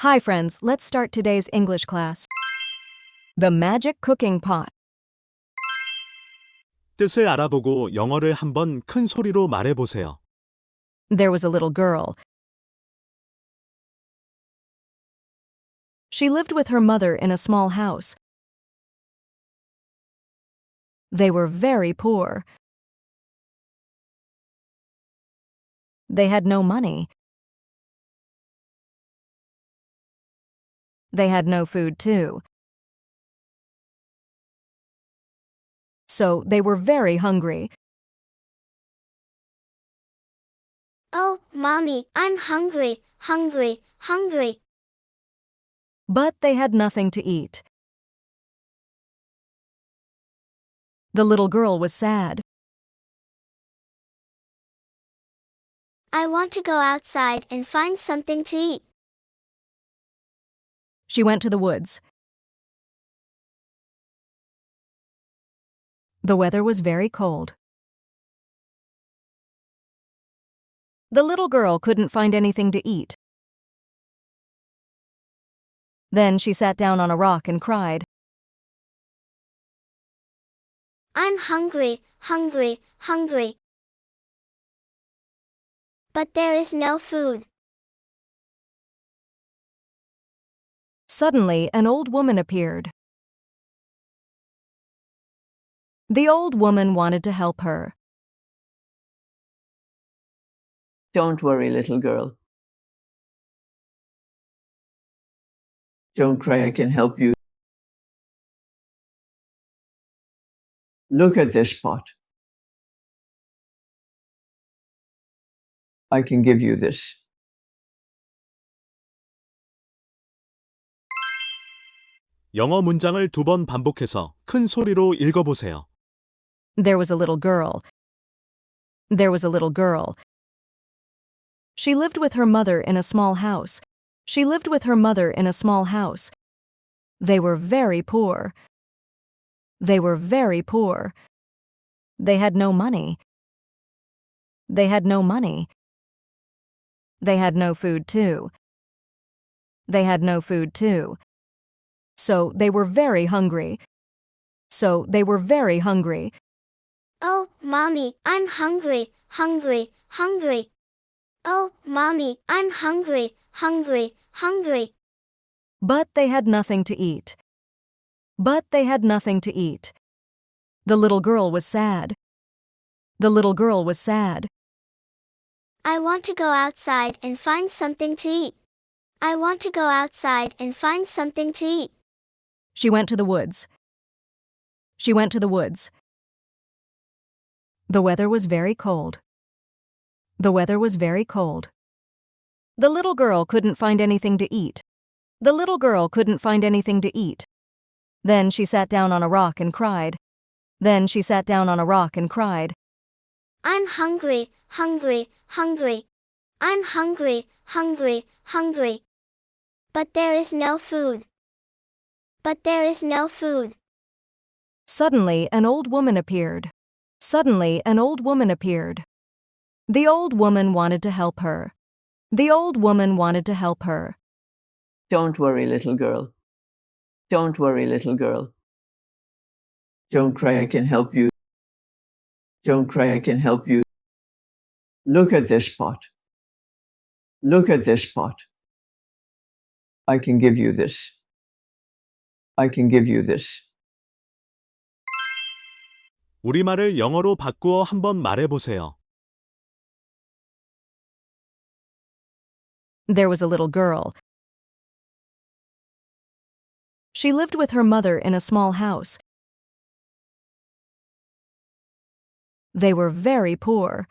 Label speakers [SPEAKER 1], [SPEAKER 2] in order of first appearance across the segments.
[SPEAKER 1] Hi friends, let's start today's English class. The magic cooking pot.
[SPEAKER 2] 뜻을 알아보고 영어를 한번 큰 소리로 말해보세요.
[SPEAKER 1] There was a little girl. She lived with her mother in a small house. They were very poor. They had no money. They had no food too. So they were very hungry.
[SPEAKER 3] Oh, Mommy, I'm hungry.
[SPEAKER 1] But they had nothing to eat. The little girl was sad.
[SPEAKER 3] I want to go outside and find something to eat.
[SPEAKER 1] She went to the woods. The weather was very cold. The little girl couldn't find anything to eat. Then she sat down on a rock and cried.
[SPEAKER 3] I'm hungry. But there is no food.
[SPEAKER 1] Suddenly, an old woman appeared. The old woman wanted to help her.
[SPEAKER 4] Don't worry, little girl. Don't cry, I can help you. Look at this pot. I can give you this.
[SPEAKER 2] 영어 문장을 2번 반복해서 큰 소리로 읽어보세요.
[SPEAKER 1] There was a little girl. There was a little girl. She lived with her mother in a small house. She lived with her mother in a small house. They were very poor. They were very poor. They had no money. They had no money. They had no food too. They had no food too. So they were very hungry. So they were very hungry.
[SPEAKER 3] Oh, Mommy, I'm hungry. Oh, Mommy, I'm hungry.
[SPEAKER 1] But they had nothing to eat. But they had nothing to eat. The little girl was sad. The little girl was sad.
[SPEAKER 3] I want to go outside and find something to eat. I want to go outside and find something to eat.
[SPEAKER 1] She went to the woods. She went to the woods. The weather was very cold. The weather was very cold. The little girl couldn't find anything to eat. The little girl couldn't find anything to eat. Then she sat down on a rock and cried. Then she sat down on a rock and cried.
[SPEAKER 3] I'm hungry. I'm hungry. But there is no food. But there is no food.
[SPEAKER 1] Suddenly, an old woman appeared. Suddenly, an old woman appeared. The old woman wanted to help her. The old woman wanted to help her.
[SPEAKER 4] Don't worry, little girl. Don't worry, little girl. Don't cry, I can help you. Don't cry, I can help you. Look at this pot. Look at this pot. I can give you this. I can give you this.
[SPEAKER 2] 우리말을 영어로 바꾸어 한번 말해보세요.
[SPEAKER 1] There was a little girl. She lived with her mother in a small house. They were very poor.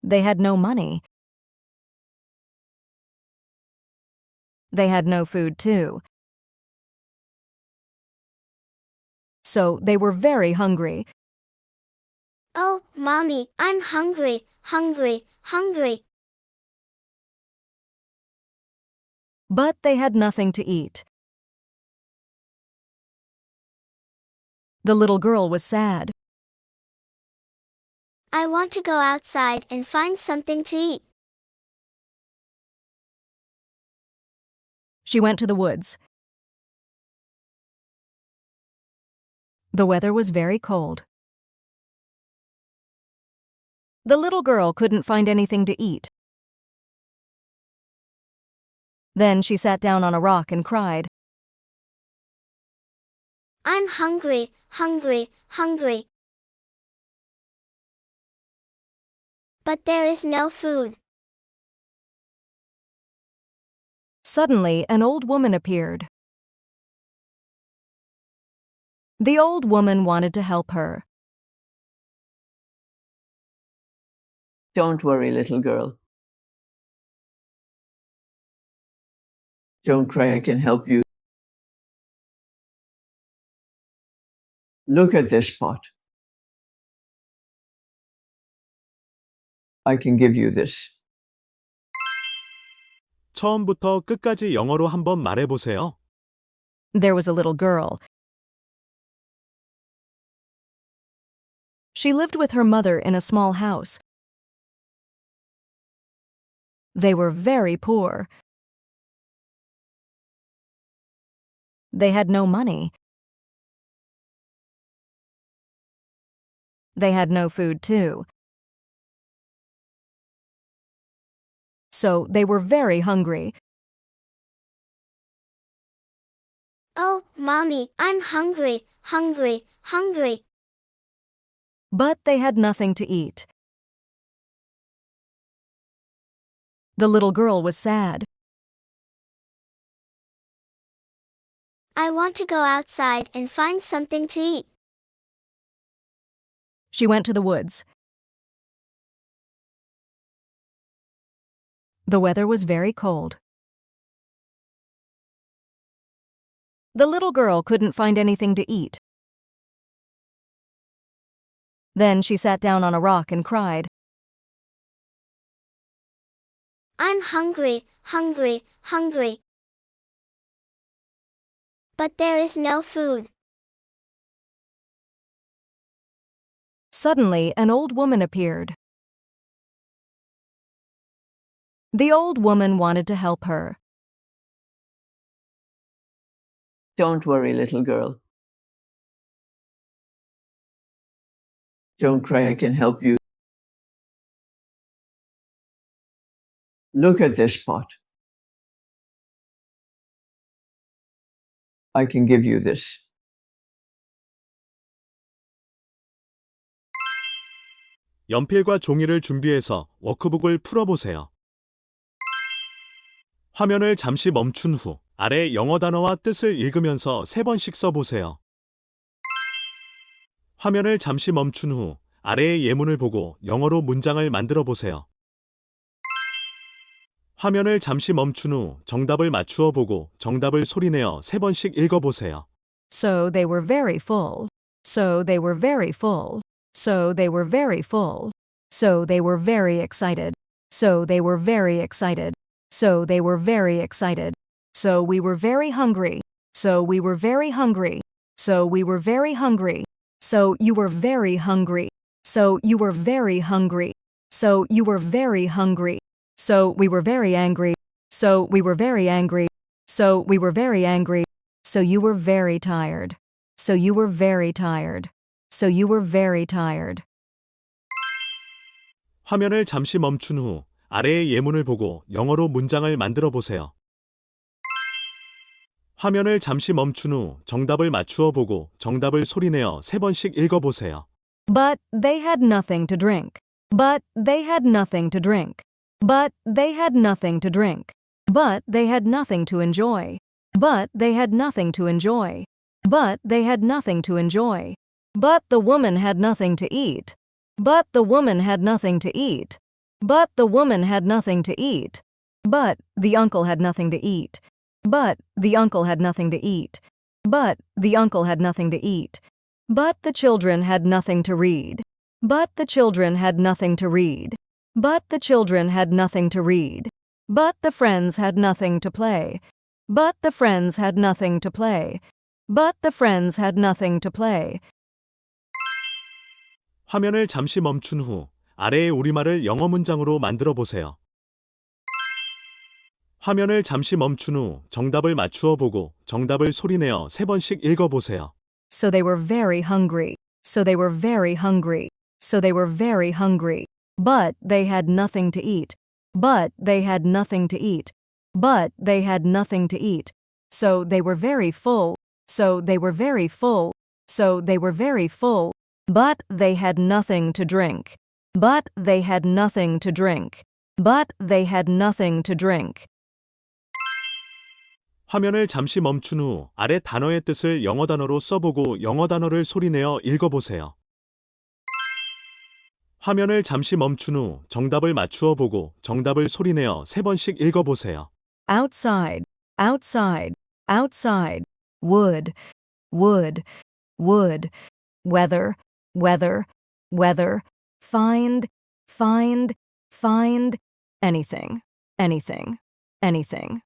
[SPEAKER 1] They had no money. They had no food too. So they were very hungry.
[SPEAKER 3] Oh, Mommy, I'm hungry.
[SPEAKER 1] But they had nothing to eat. The little girl was sad.
[SPEAKER 3] I want to go outside and find something to eat.
[SPEAKER 1] She went to the woods. The weather was very cold. The little girl couldn't find anything to eat. Then she sat down on a rock and cried.
[SPEAKER 3] I'm hungry, hungry, hungry. But there is no food.
[SPEAKER 1] Suddenly, an old woman appeared. The old woman wanted to help her.
[SPEAKER 4] Don't worry, little girl. Don't cry, I can help you. Look at this pot. I can give you this.
[SPEAKER 2] 처음부터 끝까지 영어로 한번 말해보세요.
[SPEAKER 1] There was a little girl. She lived with her mother in a small house. They were very poor. They had no money. They had no food, too. So they were very hungry.
[SPEAKER 3] Oh, Mommy, I'm hungry, hungry, hungry.
[SPEAKER 1] But they had nothing to eat. The little girl was sad.
[SPEAKER 3] I want to go outside and find something to eat.
[SPEAKER 1] She went to the woods. The weather was very cold. The little girl couldn't find anything to eat. Then she sat down on a rock and cried.
[SPEAKER 3] I'm hungry, hungry, hungry. But there is no food.
[SPEAKER 1] Suddenly, an old woman appeared. The old woman wanted to help her.
[SPEAKER 4] Don't worry, little girl. Don't cry, I can help you. Look at this pot. I can give you this.
[SPEAKER 2] 연필과 종이를 준비해서 워크북을 풀어보세요. 화면을 잠시 멈춘 후 아래 영어 단어와 뜻을 읽으면서 3번씩 써보세요. 화면을 잠시 멈춘 후 아래의 예문을 보고 영어로 문장을 만들어 보세요. 화면을 잠시 멈춘 후 정답을 맞추어 보고 정답을 소리내어 3번씩 읽어보세요.
[SPEAKER 1] So they were very full. So they were very full. So they were very full. So they were very excited. So they were very excited. So they were very excited. So we were very hungry. So we were very hungry. So we were very hungry. So you were very hungry. So you were very hungry. So you were very hungry. So we were very angry. So we were very angry. So we were very angry. So you were very tired. So you were very tired. So you were very tired.
[SPEAKER 2] 화면을 잠시 멈춘 후 아래의 예문을 보고 영어로 문장을 만들어 보세요. 화면을 잠시 멈춘 후 정답을 맞추어 보고 정답을 소리내어 3번씩 읽어보세요.
[SPEAKER 1] But they had nothing to drink. But they had nothing to drink. But they had nothing to drink. But they had nothing to enjoy. But they had nothing to enjoy. But they had nothing to enjoy. But the woman had nothing to eat. But the woman had nothing to eat. But the woman had nothing to eat. But the uncle had nothing to eat. But the uncle had nothing to eat. But the uncle had nothing to eat. But the children had nothing to read. But the children had nothing to read. But the children had nothing to read. But the friends had nothing to play. But the friends had nothing to play. But the friends had nothing to play.
[SPEAKER 2] 화면을 잠시 멈춘 후 아래의 우리말을 영어 문장으로 만들어 보세요. 화면을 잠시 멈춘 후 정답을 맞추어 보고 정답을 소리내어 3번씩 읽어보세요.
[SPEAKER 1] So they were very hungry. So they were very hungry. So they were very hungry. But they had nothing to eat. But they had nothing to eat. But they had nothing to eat. So they were very full. So they were very full. So they were very full. But they had nothing to drink. But they had nothing to drink. But they had nothing to drink.
[SPEAKER 2] 화면을 잠시 멈춘 후 아래 단어의 뜻을 영어 단어로 써보고 영어 단어를 소리내어 읽어보세요. 화면을 잠시 멈춘 후 정답을 맞추어 보고 정답을 소리내어 3번씩 읽어보세요.
[SPEAKER 1] Outside, outside, outside. Wood, wood, wood. Weather, weather, weather. Find, find, find. Anything, anything, anything.